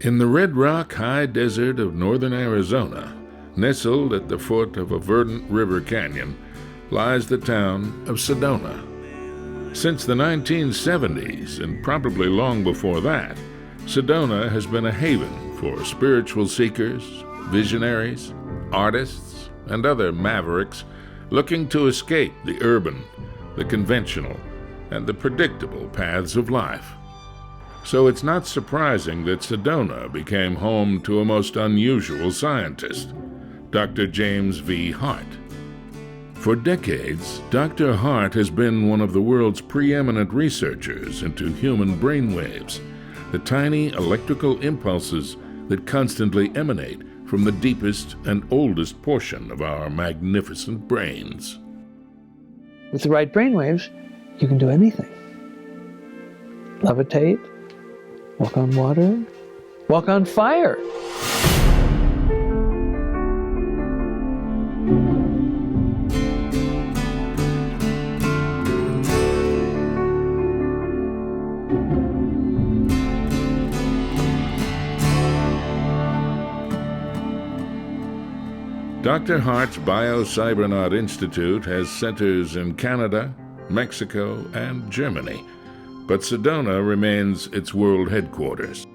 In the Red Rock high desert of northern Arizona, nestled at the foot of a verdant river canyon, lies the town of Sedona. Since the 1970s, and probably long before that, Sedona has been a haven for spiritual seekers, visionaries, artists, and other mavericks looking to escape the urban, the conventional, and the predictable paths of life. So it's not surprising that Sedona became home to a most unusual scientist, Dr. James V. Hart. For decades, Dr. Hart has been one of the world's preeminent researchers into human brainwaves, the tiny electrical impulses that constantly emanate from the deepest and oldest portion of our magnificent brains. With the right brainwaves, you can do anything. Levitate, walk on water, walk on fire. Dr. Hart's Biocybernaut Institute has centers in Canada, Mexico, and Germany, but Sedona remains its world headquarters.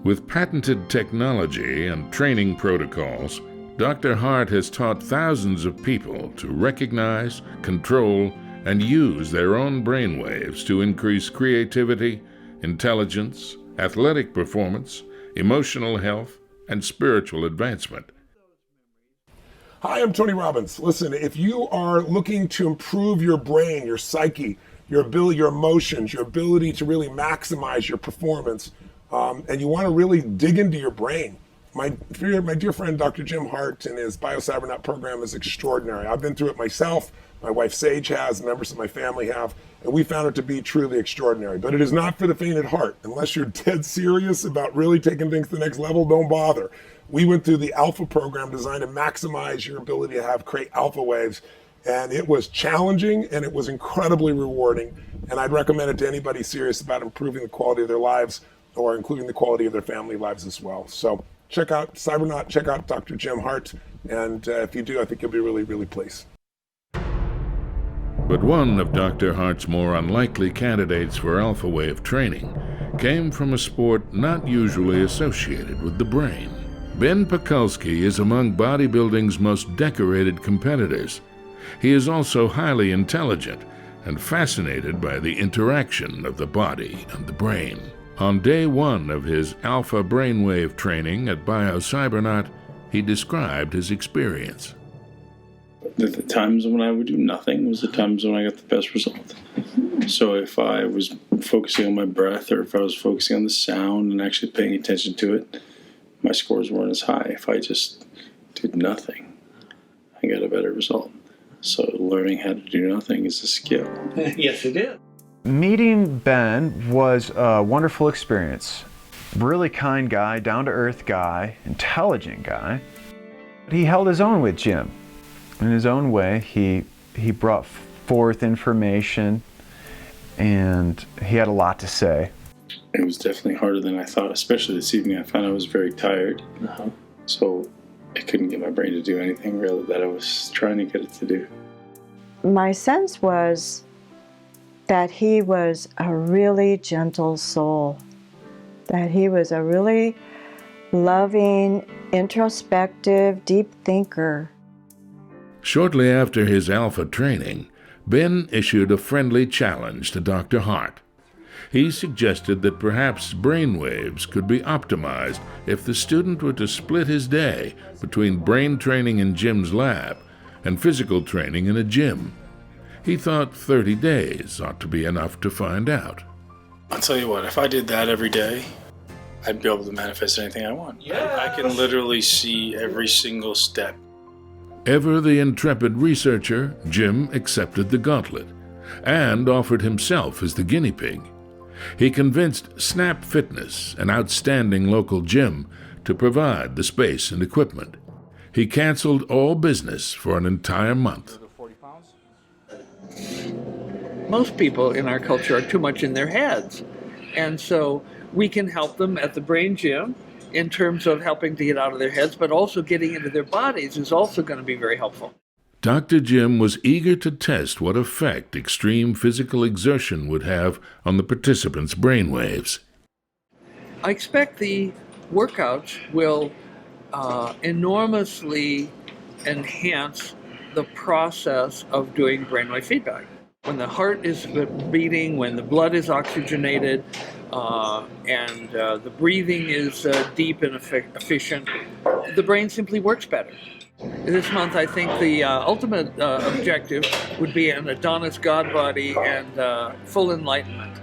With patented technology and training protocols, Dr. Hart has taught thousands of people to recognize, control, and use their own brainwaves to increase creativity, intelligence, athletic performance, emotional health, and spiritual advancement. Hi, I'm Tony Robbins. Listen, if you are looking to improve your brain, your psyche, your ability, your emotions, your ability to really maximize your performance, and you want to really dig into your brain, my dear friend Dr. Jim Hart and his Biocybernaut program is extraordinary. I've been through it myself. My wife Sage has, members of my family have, and we found it to be truly extraordinary. But it is not for the faint at heart. Unless you're dead serious about really taking things to the next level, don't bother. We went through the Alpha program designed to maximize your ability to create alpha waves. And it was challenging and it was incredibly rewarding. And I'd recommend it to anybody serious about improving the quality of their lives or including the quality of their family lives as well. So check out Cybernaut, check out Dr. Jim Hart. And if you do, I think you'll be really, really pleased. But one of Dr. Hart's more unlikely candidates for alpha wave training came from a sport not usually associated with the brain. Ben Pakulski is among bodybuilding's most decorated competitors. He is also highly intelligent and fascinated by the interaction of the body and the brain. On day one of his alpha brainwave training at Biocybernaut, he described his experience. The times when I would do nothing was the times when I got the best result. So if I was focusing on my breath or if I was focusing on the sound and actually paying attention to it, my scores weren't as high. If I just did nothing, I got a better result. So learning how to do nothing is a skill. Yes, it is. Meeting Ben was a wonderful experience. Really kind guy, down-to-earth guy, intelligent guy. He held his own with Jim. In his own way, he brought forth information, and he had a lot to say. It was definitely harder than I thought, especially this evening. I found I was very tired, so I couldn't get my brain to do anything really that I was trying to get it to do. My sense was that he was a really gentle soul, that he was a really loving, introspective, deep thinker. Shortly after his alpha training, Ben issued a friendly challenge to Dr. Hart. He suggested that perhaps brainwaves could be optimized if the student were to split his day between brain training in Jim's lab and physical training in a gym. He thought 30 days ought to be enough to find out. I'll tell you what, if I did that every day, I'd be able to manifest anything I want. I can literally see every single step. Ever the intrepid researcher, Jim accepted the gauntlet and offered himself as the guinea pig. He convinced Snap Fitness, an outstanding local gym, to provide the space and equipment. He canceled all business for an entire month. Most people in our culture are too much in their heads. And so we can help them at the Brain Gym in terms of helping to get out of their heads, but also getting into their bodies is also going to be very helpful. Dr. Jim was eager to test what effect extreme physical exertion would have on the participants' brainwaves. I expect the workouts will enormously enhance the process of doing brainwave feedback. When the heart is beating, when the blood is oxygenated, and the breathing is deep and efficient, the brain simply works better. This month, I think the ultimate objective would be an Adonis God body and full enlightenment.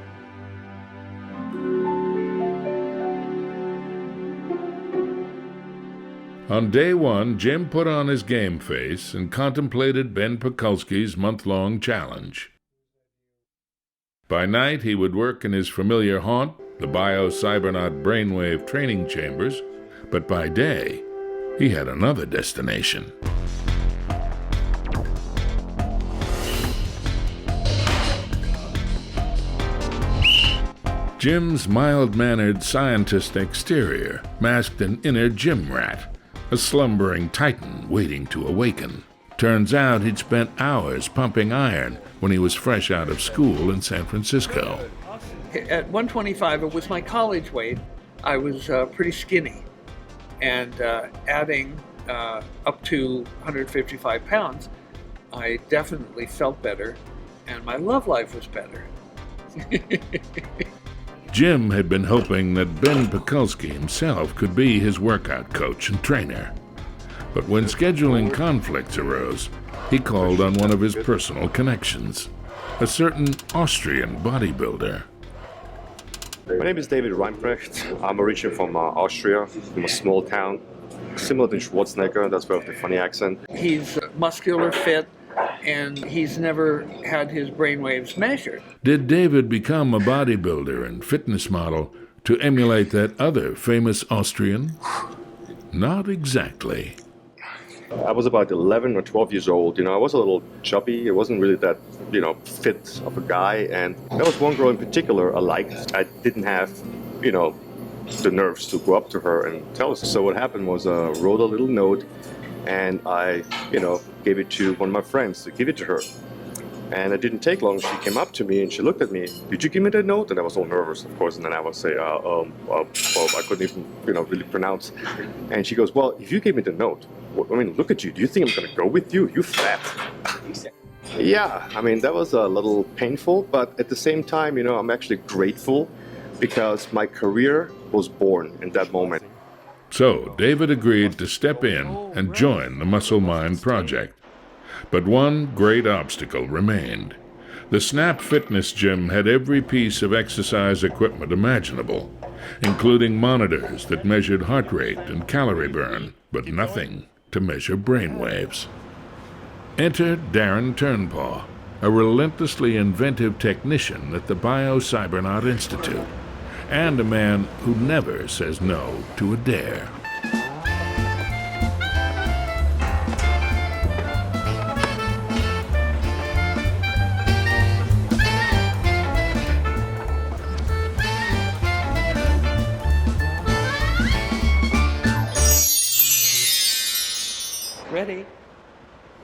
On day one, Jim put on his game face and contemplated Ben Pakulski's month-long challenge. By night, he would work in his familiar haunt, the Biocybernaut brainwave training chambers, but by day, he had another destination. Jim's mild-mannered scientist exterior masked an inner gym rat, a slumbering titan waiting to awaken. Turns out he'd spent hours pumping iron when he was fresh out of school in San Francisco. At 125, it was my college weight. I was pretty skinny, and adding up to 155 pounds, I definitely felt better, and my love life was better. Jim had been hoping that Ben Pakulski himself could be his workout coach and trainer. But when scheduling conflicts arose, he called on one of his personal connections, a certain Austrian bodybuilder. My name is David Reinprecht. I'm originally from Austria, from a small town, similar to Schwarzenegger, that's where I have the funny accent. He's muscular, fit, and he's never had his brainwaves measured. Did David become a bodybuilder and fitness model to emulate that other famous Austrian? Not exactly. I was about 11 or 12 years old. I was a little chubby. It wasn't really that, fit of a guy. And there was one girl in particular I liked. I didn't have, the nerves to go up to her and tell her. So what happened was I wrote a little note and I, gave it to one of my friends to give it to her. And it didn't take long. She came up to me and she looked at me. Did you give me that note? And I was all nervous, of course. And then I would say, well, I couldn't even, really pronounce. And she goes, well, if you gave me the note, look at you. Do you think I'm going to go with you? You fat. Yeah, that was a little painful. But at the same time, I'm actually grateful because my career was born in that moment. So David agreed to step in and join the Muscle Mind project. But one great obstacle remained. The Snap Fitness Gym had every piece of exercise equipment imaginable, including monitors that measured heart rate and calorie burn, but nothing to measure brainwaves. Enter Darren Turnpaw, a relentlessly inventive technician at the Biocybernaut Institute, and a man who never says no to a dare. Ready?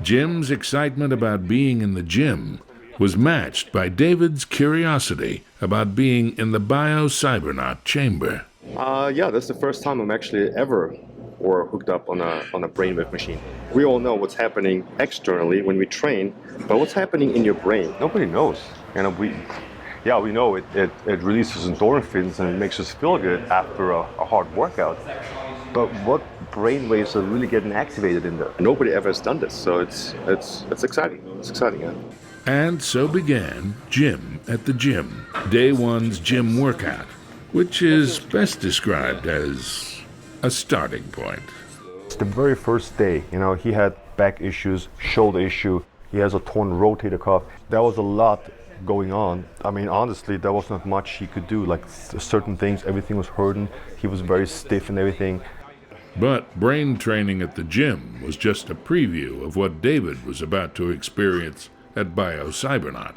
Jim's excitement about being in the gym was matched by David's curiosity about being in the Biocybernaut chamber. Yeah, that's the first time I'm actually ever hooked up on a brainwave machine. We all know what's happening externally when we train, but what's happening in your brain? Nobody knows. We know it releases endorphins and it makes us feel good after a hard workout. But what brainwaves are really getting activated in there? Nobody ever has done this, so it's exciting. It's exciting, yeah. And so began Jim at the Gym, day one's gym workout, which is best described as a starting point. It's the very first day, he had back issues, shoulder issue, he has a torn rotator cuff. There was a lot going on. Honestly, there was not much he could do, like certain things, everything was hurting, he was very stiff and everything. But brain training at the gym was just a preview of what David was about to experience at Biocybernaut.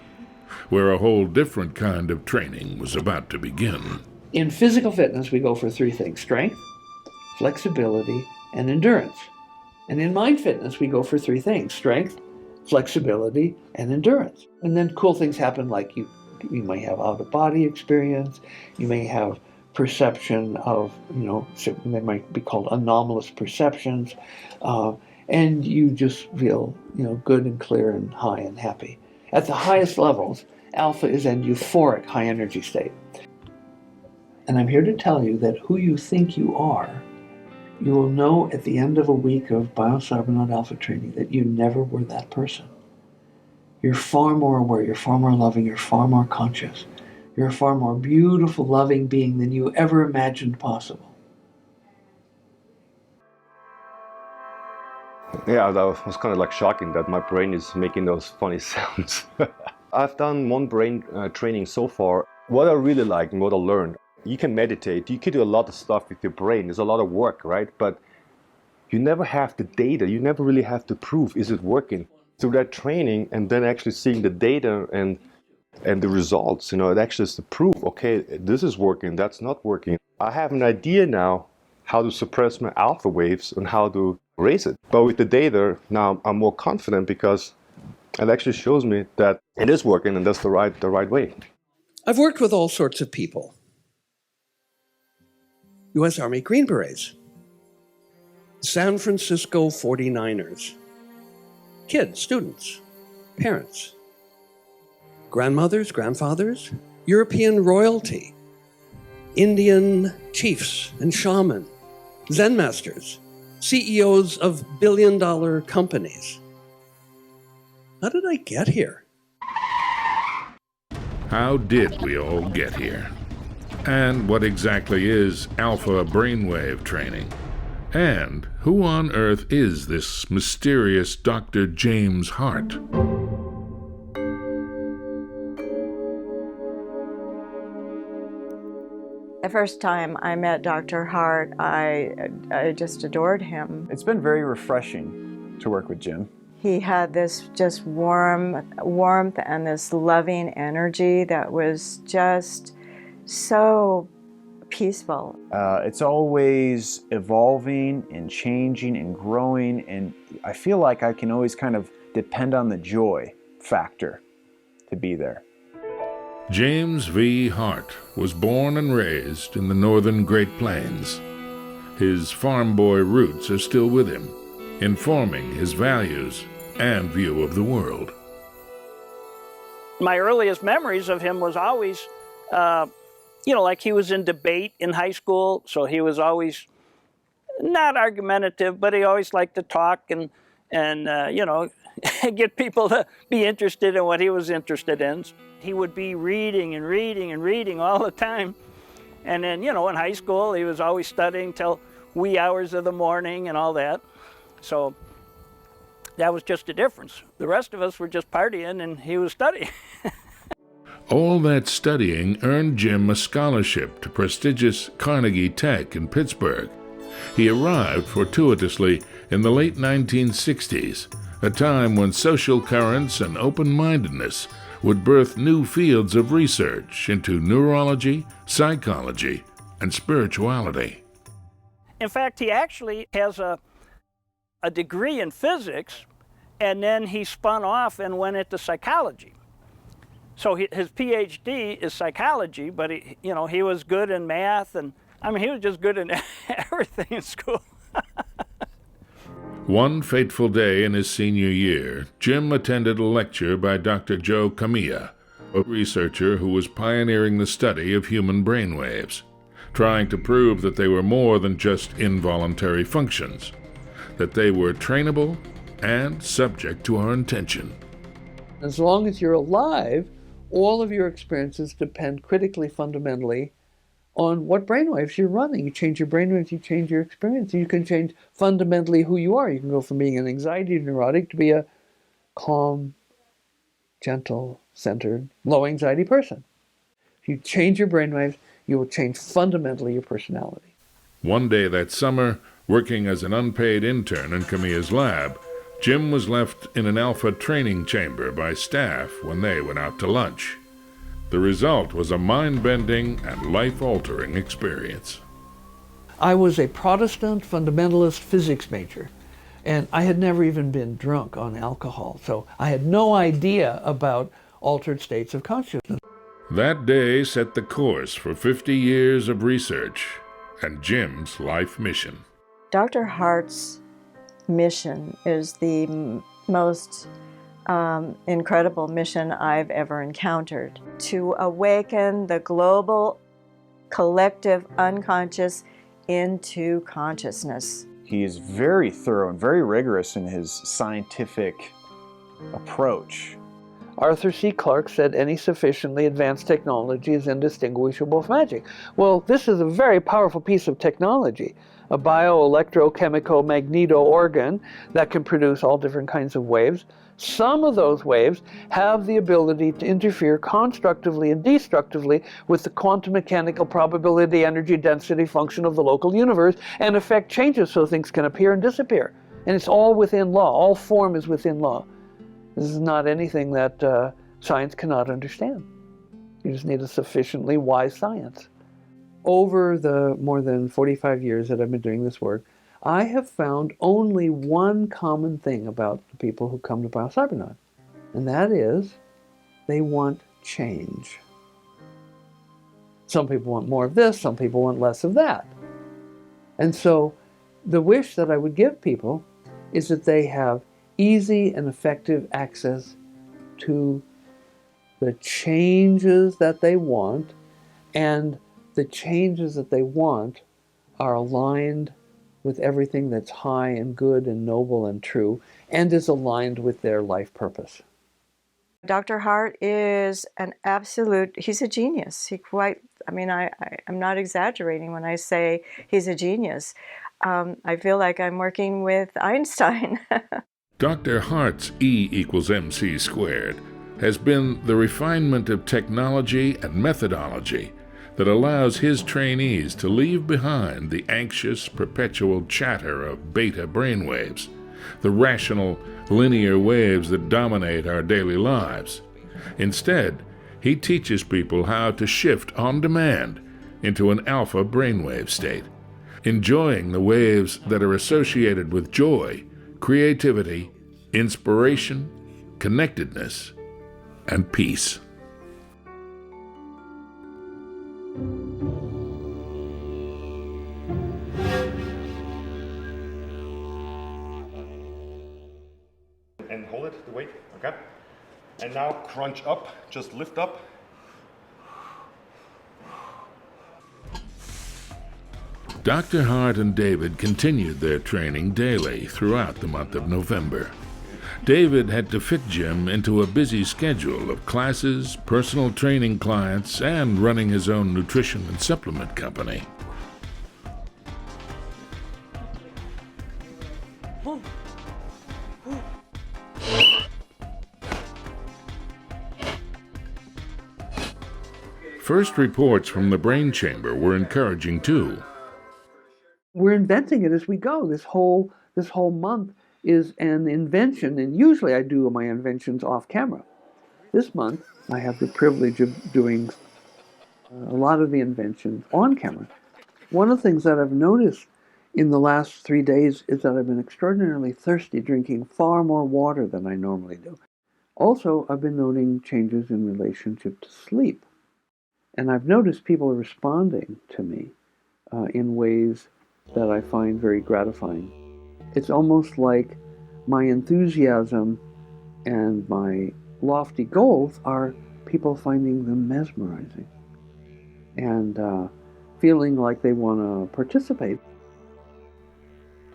where a whole different kind of training was about to begin. In physical fitness, we go for three things: strength, flexibility, and endurance. And in mind fitness, we go for three things: strength, flexibility, and endurance. And then cool things happen, like you may have out-of-body experience, you may have perception of, they might be called anomalous perceptions, and you just feel, good and clear and high and happy. At the highest levels, alpha is an euphoric high energy state. And I'm here to tell you that who you think you are, you will know at the end of a week of Biocybernaut Alpha training that you never were that person. You're far more aware, you're far more loving, you're far more conscious. You're a far more beautiful, loving being than you ever imagined possible. Yeah, that was kind of like shocking that my brain is making those funny sounds. I've done one brain training so far. What I really like and what I learned, you can meditate, you can do a lot of stuff with your brain. There's a lot of work, right? But you never have the data. You never really have to prove, is it working? Through that training and then actually seeing the data and the results, it actually is the proof, okay, this is working, that's not working. I have an idea now how to suppress my alpha waves and how to raise it. But with the data, now I'm more confident because it actually shows me that it is working and that's the right way. I've worked with all sorts of people. U.S. Army Green Berets, San Francisco 49ers, kids, students, parents, grandmothers, grandfathers, European royalty, Indian chiefs and shaman, Zen masters, CEOs of billion-dollar companies. How did I get here? How did we all get here? And what exactly is alpha brainwave training? And who on earth is this mysterious Dr. James Hart? The first time I met Dr. Hart, I just adored him. It's been very refreshing to work with Jim. He had this just warmth and this loving energy that was just so peaceful. It's always evolving and changing and growing, and I feel like I can always kind of depend on the joy factor to be there. James V. Hart was born and raised in the northern Great Plains. His farm boy roots are still with him, informing his values and view of the world. My earliest memories of him was always, like he was in debate in high school, so he was always not argumentative, but he always liked to talk and get people to be interested in what he was interested in. He would be reading and reading and reading all the time. And then, in high school, he was always studying till wee hours of the morning and all that. So that was just a difference. The rest of us were just partying and he was studying. All that studying earned Jim a scholarship to prestigious Carnegie Tech in Pittsburgh. He arrived fortuitously in the late 1960s, a time when social currents and open-mindedness would birth new fields of research into neurology, psychology, and spirituality. In fact, he actually has a degree in physics, and then he spun off and went into psychology. So his PhD is psychology, but he was good in math, and he was just good in everything in school. One fateful day in his senior year, Jim attended a lecture by Dr. Joe Kamiya, a researcher who was pioneering the study of human brainwaves, trying to prove that they were more than just involuntary functions, that they were trainable and subject to our intention. As long as you're alive, all of your experiences depend critically, fundamentally, on what brainwaves you're running. You change your brainwaves, you change your experience. You can change fundamentally who you are. You can go from being an anxiety neurotic to be a calm, gentle, centered, low anxiety person. If you change your brainwaves, you will change fundamentally your personality. One day that summer, working as an unpaid intern in Kamiya's lab, Jim was left in an alpha training chamber by staff when they went out to lunch. The result was a mind-bending and life-altering experience. I was a Protestant fundamentalist physics major, and I had never even been drunk on alcohol, so I had no idea about altered states of consciousness. That day set the course for 50 years of research and Jim's life mission. Dr. Hart's mission is the most incredible mission I've ever encountered. To awaken the global collective unconscious into consciousness. He is very thorough and very rigorous in his scientific approach. Arthur C. Clarke said any sufficiently advanced technology is indistinguishable from magic. Well, this is a very powerful piece of technology, a bioelectrochemical-magneto organ that can produce all different kinds of waves. Some of those waves have the ability to interfere constructively and destructively with the quantum mechanical probability energy density function of the local universe and affect changes so things can appear and disappear. And it's all within law. All form is within law. This is not anything that science cannot understand. You just need a sufficiently wise science. Over the more than 45 years that I've been doing this work, I have found only one common thing about the people who come to Biocybernaut, and that is they want change. Some people want more of this, some people want less of that. And so the wish that I would give people is that they have easy and effective access to the changes that they want, and the changes that they want are aligned with everything that's high and good and noble and true, and is aligned with their life purpose. Dr. Hart is an absolute, he's a genius. I'm not exaggerating when I say he's a genius. I feel like I'm working with Einstein. Dr. Hart's E=mc² has been the refinement of technology and methodology that allows his trainees to leave behind the anxious, perpetual chatter of beta brainwaves, the rational, linear waves that dominate our daily lives. Instead, he teaches people how to shift on demand into an alpha brainwave state, enjoying the waves that are associated with joy, creativity, inspiration, connectedness, and peace. And hold it, the weight, okay? And now crunch up, just lift up. Dr. Hart and David continued their training daily throughout the month of November. David had to fit Jim into a busy schedule of classes, personal training clients, and running his own nutrition and supplement company. First reports from the brain chamber were encouraging too. We're inventing it as we go. This whole month is an invention, and usually I do my inventions off camera. This month, I have the privilege of doing a lot of the inventions on camera. One of the things that I've noticed in the last 3 days is that I've been extraordinarily thirsty, drinking far more water than I normally do. Also, I've been noting changes in relationship to sleep. And I've noticed people are responding to me in ways that I find very gratifying. It's almost like my enthusiasm and my lofty goals are people finding them mesmerizing and feeling like they want to participate.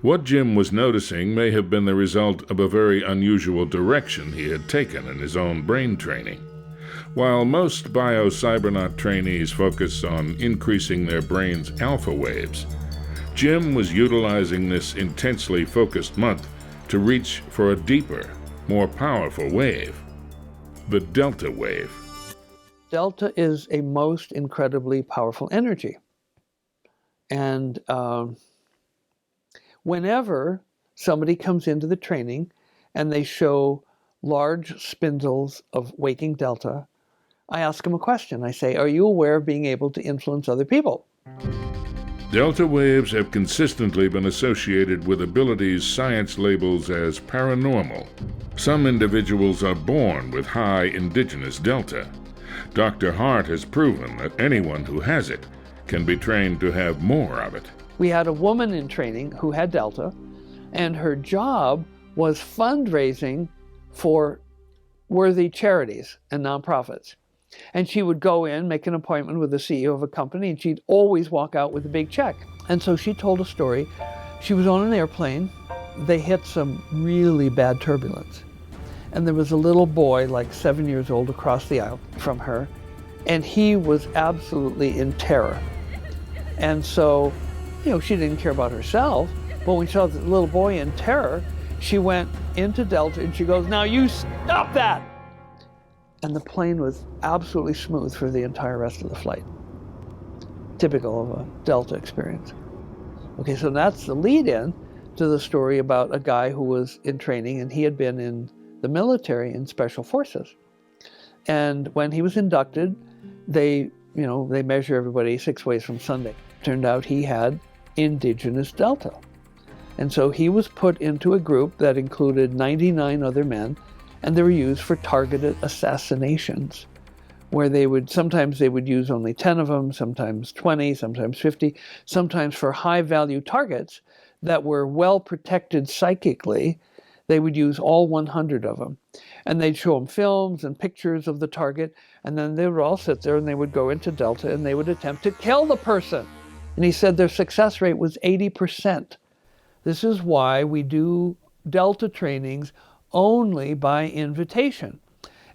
What Jim was noticing may have been the result of a very unusual direction he had taken in his own brain training. While most Biocybernaut trainees focus on increasing their brain's alpha waves, Jim was utilizing this intensely focused month to reach for a deeper, more powerful wave, the delta wave. Delta is a most incredibly powerful energy. And whenever somebody comes into the training and they show large spindles of waking delta, I ask them a question. I say, are you aware of being able to influence other people? Delta waves have consistently been associated with abilities science labels as paranormal. Some individuals are born with high indigenous delta. Dr. Hart has proven that anyone who has it can be trained to have more of it. We had a woman in training who had delta, and her job was fundraising for worthy charities and nonprofits. And she would go in, make an appointment with the CEO of a company, and she'd always walk out with a big check. And so she told a story. She was on an airplane. They hit some really bad turbulence. And there was a little boy, like 7 years old, across the aisle from her. And he was absolutely in terror. And so, she didn't care about herself. But when she saw the little boy in terror, she went into Delta and she goes, now you stop that! And the plane was absolutely smooth for the entire rest of the flight. Typical of a Delta experience. Okay, so that's the lead-in to the story about a guy who was in training, and he had been in the military in special forces. And when he was inducted, they measure everybody 6 ways from Sunday. Turned out he had indigenous Delta. And so he was put into a group that included 99 other men, and they were used for targeted assassinations, where sometimes they would use only 10 of them, sometimes 20, sometimes 50, sometimes for high-value targets that were well protected psychically, they would use all 100 of them. And they'd show them films and pictures of the target, and then they would all sit there and they would go into Delta and they would attempt to kill the person. And he said their success rate was 80%. This is why we do Delta trainings only by invitation.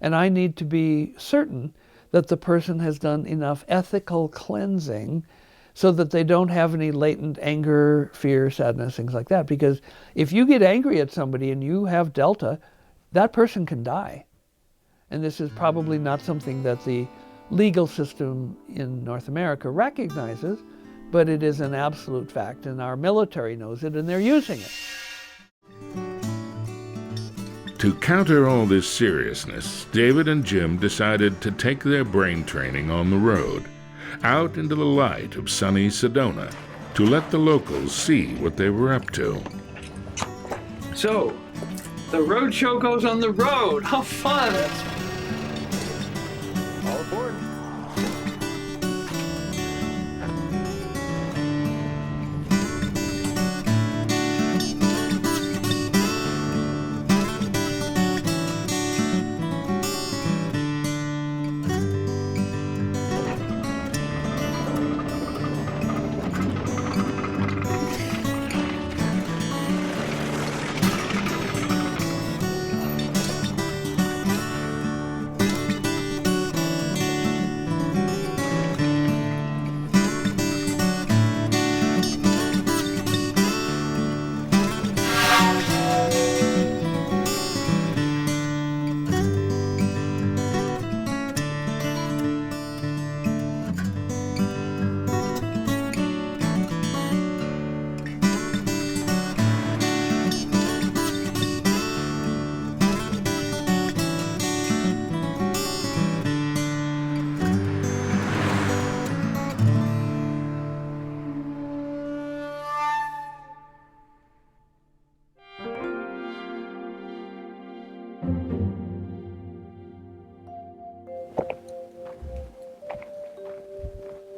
And I need to be certain that the person has done enough ethical cleansing so that they don't have any latent anger, fear, sadness, things like that. Because if you get angry at somebody and you have Delta, that person can die. And this is probably not something that the legal system in North America recognizes, but it is an absolute fact, and our military knows it, and they're using it. To counter all this seriousness, David and Jim decided to take their brain training on the road, out into the light of sunny Sedona, to let the locals see what they were up to. So, the road show goes on the road. How fun! All aboard.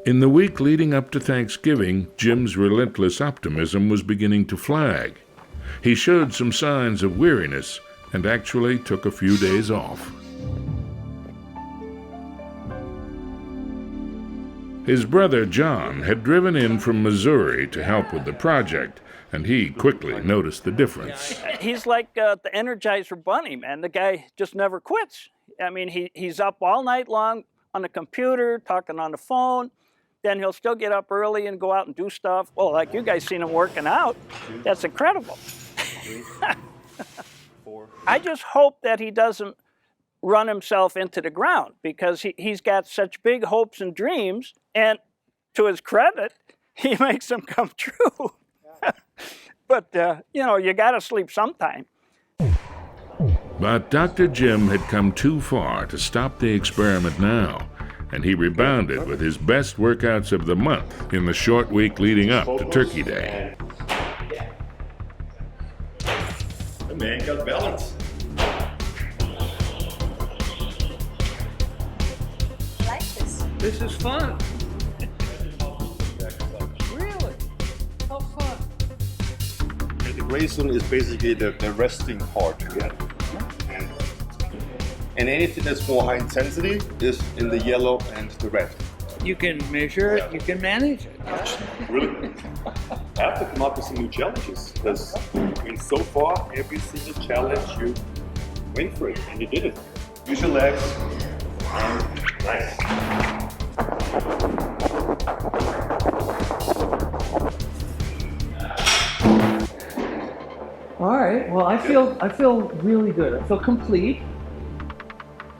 In the week leading up to Thanksgiving, Jim's relentless optimism was beginning to flag. He showed some signs of weariness and actually took a few days off. His brother John had driven in from Missouri to help with the project, and he quickly noticed the difference. He's like the Energizer Bunny, man. The guy just never quits. I mean, he's up all night long on the computer, talking on the phone. Then he'll still get up early and go out and do stuff. Well, like you guys seen him working out. That's incredible. I just hope that he doesn't run himself into the ground, because he's got such big hopes and dreams, and to his credit, he makes them come true. But, you know, you got to sleep sometime. But Dr. Jim had come too far to stop the experiment now, and he rebounded with his best workouts of the month in the short week leading up to Turkey Day. The man got balance. Like this. This is fun. Really? How fun. The gray zone is basically the resting part. Yeah. And anything that's more high intensity is in the yellow and the red. You can measure it, you can manage it. Really? I have to come up with some new challenges because so far every single challenge you went for it and you did it. Use your legs. Nice. All right. Well, I feel really good. I feel complete.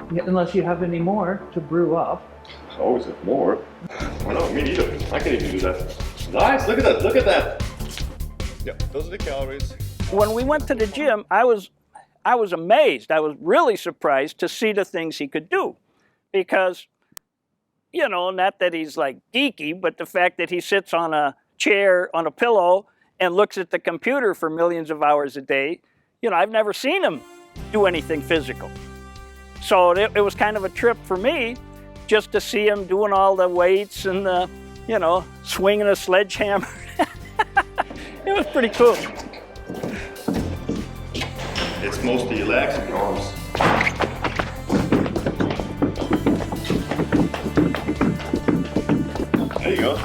Unless you have any more to brew up. Always have more. Why not? Me neither. I can even do that. Nice. Look at that. Look at that. Yeah, those are the calories. When we went to the gym, I was amazed. I was really surprised to see the things he could do. Because, you know, not that he's like geeky, but the fact that he sits on a chair, on a pillow, and looks at the computer for millions of hours a day, you know, I've never seen him do anything physical. So it was kind of a trip for me just to see him doing all the weights and the, you know, swinging a sledgehammer. It was pretty cool. It's mostly legs and arms. There you go.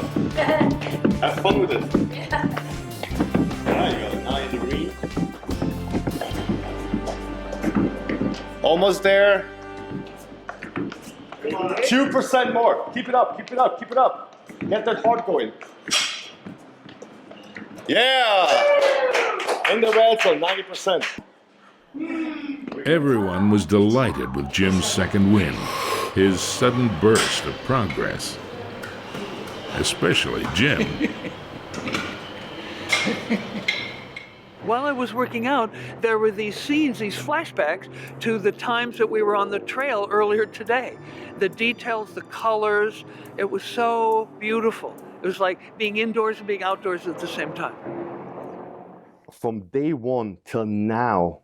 Have fun with it. There you go. Now in the green. Almost there. 2% more. Keep it up, keep it up, keep it up. Get that heart going. Yeah! In the red zone, 90%. Everyone was delighted with Jim's second win, his sudden burst of progress. Especially Jim. While I was working out, there were these scenes, these flashbacks to the times that we were on the trail earlier today. The details, the colors, it was so beautiful. It was like being indoors and being outdoors at the same time. From day one till now,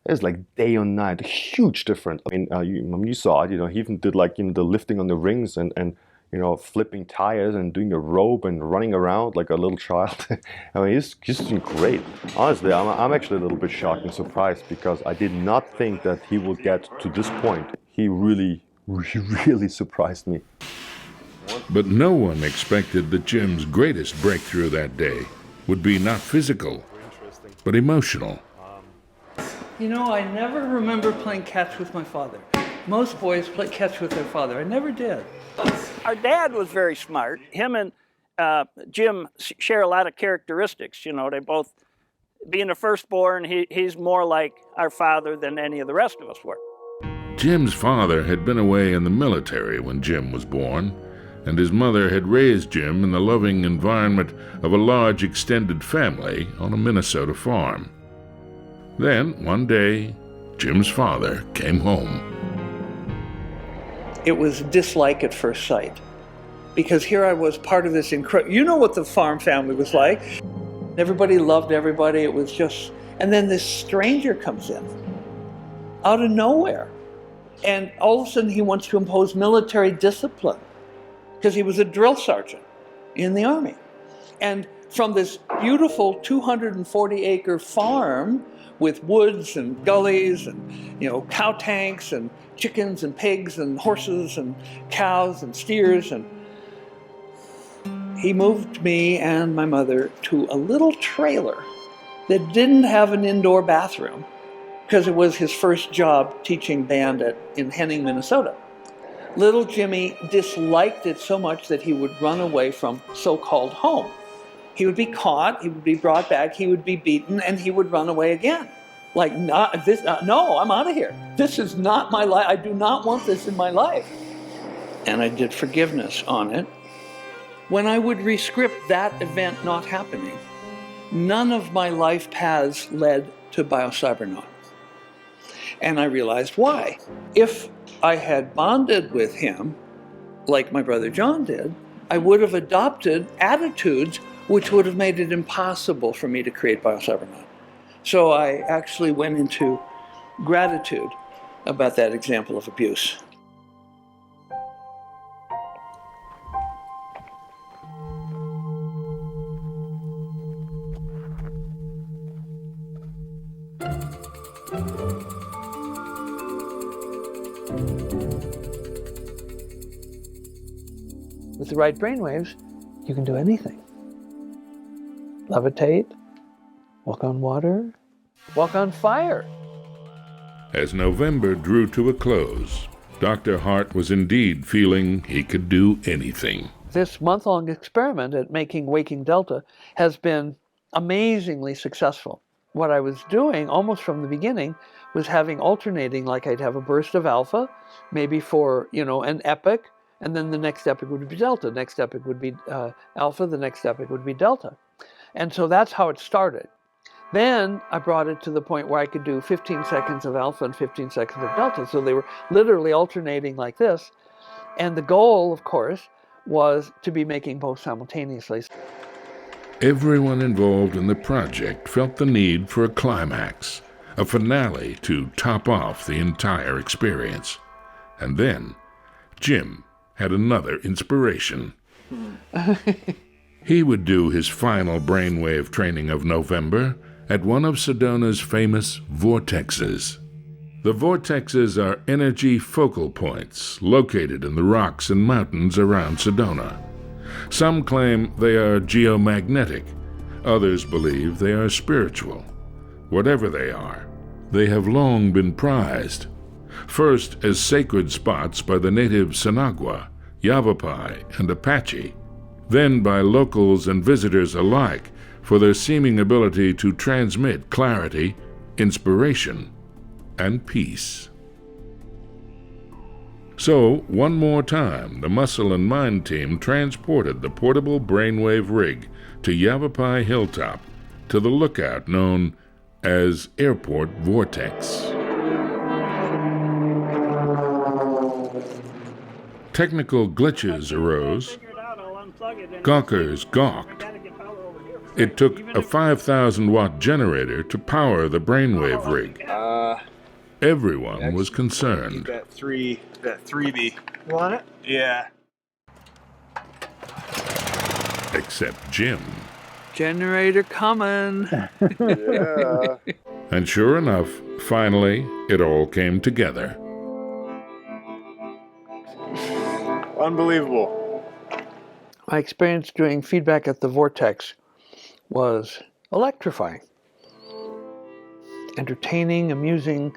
it's like day or night, a huge difference. I mean, you saw it, you know, he even did like, you know, the lifting on the rings and you know, flipping tires and doing a rope and running around like a little child. I mean, he's doing great. Honestly, I'm actually a little bit shocked and surprised because I did not think that he would get to this point. He really surprised me. But no one expected that Jim's greatest breakthrough that day would be not physical, but emotional. You know, I never remember playing catch with my father. Most boys play catch with their father. I never did. Our dad was very smart. Him and Jim share a lot of characteristics. You know, they both, being the firstborn, he's more like our father than any of the rest of us were. Jim's father had been away in the military when Jim was born, and his mother had raised Jim in the loving environment of a large extended family on a Minnesota farm. Then, one day, Jim's father came home. It was dislike at first sight, because here I was part of this incredible, you know what the farm family was like. Everybody loved everybody, it was just, and then this stranger comes in, out of nowhere. And all of a sudden he wants to impose military discipline, because he was a drill sergeant in the Army. And from this beautiful 240-acre farm with woods and gullies and, you know, cow tanks and chickens and pigs and horses and cows and steers, and he moved me and my mother to a little trailer that didn't have an indoor bathroom because it was his first job teaching band in Henning, Minnesota. Little Jimmy disliked it so much that he would run away from so-called home. He would be caught, he would be brought back, he would be beaten, and he would run away again. Like, not this, no, I'm out of here. This is not my life. I do not want this in my life. And I did forgiveness on it. When I would rescript that event not happening, none of my life paths led to Biocybernaut. And I realized why. If I had bonded with him, like my brother John did, I would have adopted attitudes which would have made it impossible for me to create Biocybernaut. So I actually went into gratitude about that example of abuse. With the right brainwaves, you can do anything. Levitate, walk on water, walk on fire. As November drew to a close, Dr. Hart was indeed feeling he could do anything. This month-long experiment at making Waking Delta has been amazingly successful. What I was doing almost from the beginning was having alternating, like I'd have a burst of alpha, maybe for, an epoch, and then the next epoch would be delta. Next epoch would be alpha, the next epoch would be delta. And so that's how it started. Then I brought it to the point where I could do 15 seconds of alpha and 15 seconds of delta. So they were literally alternating like this. And the goal, of course, was to be making both simultaneously. Everyone involved in the project felt the need for a climax, a finale to top off the entire experience. And then Jim had another inspiration. He would do his final brainwave training of November at one of Sedona's famous vortexes. The vortexes are energy focal points located in the rocks and mountains around Sedona. Some claim they are geomagnetic. Others believe they are spiritual. Whatever they are, they have long been prized. First as sacred spots by the native Sinagua, Yavapai, and Apache, then by locals and visitors alike for their seeming ability to transmit clarity, inspiration, and peace. So, one more time, the Muscle and Mind team transported the portable brainwave rig to Yavapai Hilltop, to the lookout known as Airport Vortex. Technical glitches arose. Gawkers gawked. It took a 5,000-watt generator to power the brainwave rig. Everyone was concerned. That 3B. You want it? Yeah. Except Jim. Generator coming. Yeah. And sure enough, finally, it all came together. Unbelievable. My experience doing feedback at the vortex was electrifying, entertaining, amusing,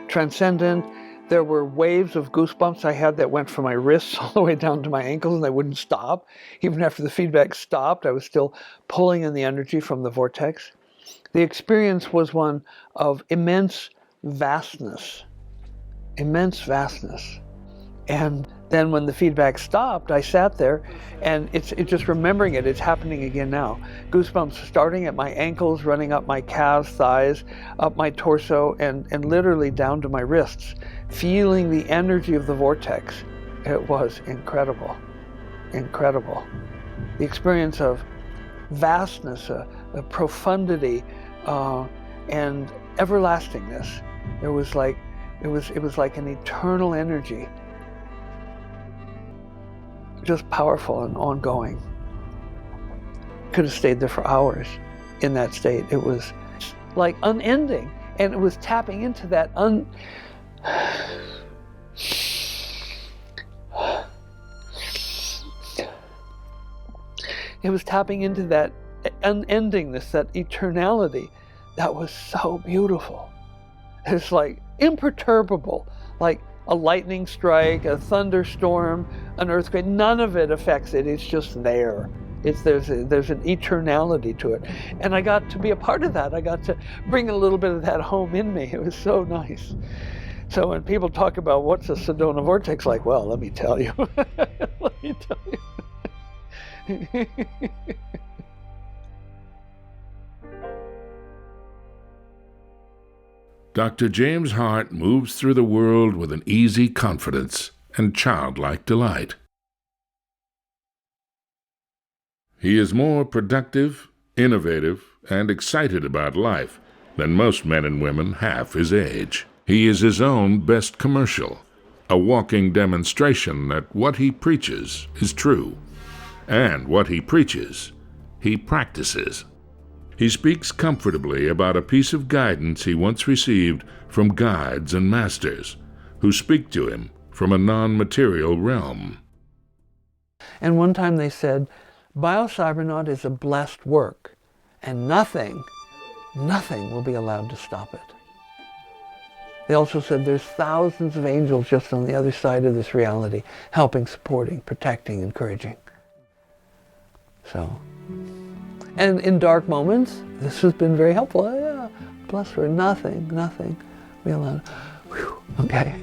transcendent. There were waves of goosebumps I had that went from my wrists all the way down to my ankles, and they wouldn't stop. Even after the feedback stopped, I was still pulling in the energy from the vortex. The experience was one of immense vastness. And then when the feedback stopped, I sat there, and it's just remembering it. It's happening again now. Goosebumps starting at my ankles, running up my calves, thighs, up my torso, and literally down to my wrists, feeling the energy of the vortex. It was incredible, incredible. The experience of vastness, a profundity, and everlastingness. It was like an eternal energy. Just powerful and ongoing. Could have stayed there for hours in that state. It was like unending, and it was tapping into that it was tapping into that unendingness, that eternality that was so beautiful. It's like imperturbable, like a lightning strike, a thunderstorm, an earthquake. None of it affects it. It's just there. There's an eternality to it. And I got to be a part of that. I got to bring a little bit of that home in me. It was so nice. So when people talk about what's a Sedona vortex like, well, let me tell you. Let me tell you. Dr. James Hart moves through the world with an easy confidence and childlike delight. He is more productive, innovative, and excited about life than most men and women half his age. He is his own best commercial, a walking demonstration that what he preaches is true, and what he preaches, he practices. He speaks comfortably about a piece of guidance he once received from guides and masters who speak to him from a non-material realm. And one time they said, Biocybernaut is a blessed work, and nothing will be allowed to stop it. They also said there's thousands of angels just on the other side of this reality, helping, supporting, protecting, encouraging. So, and in dark moments, this has been very helpful. Oh, yeah, bless her, nothing, we allowed. Whew, okay.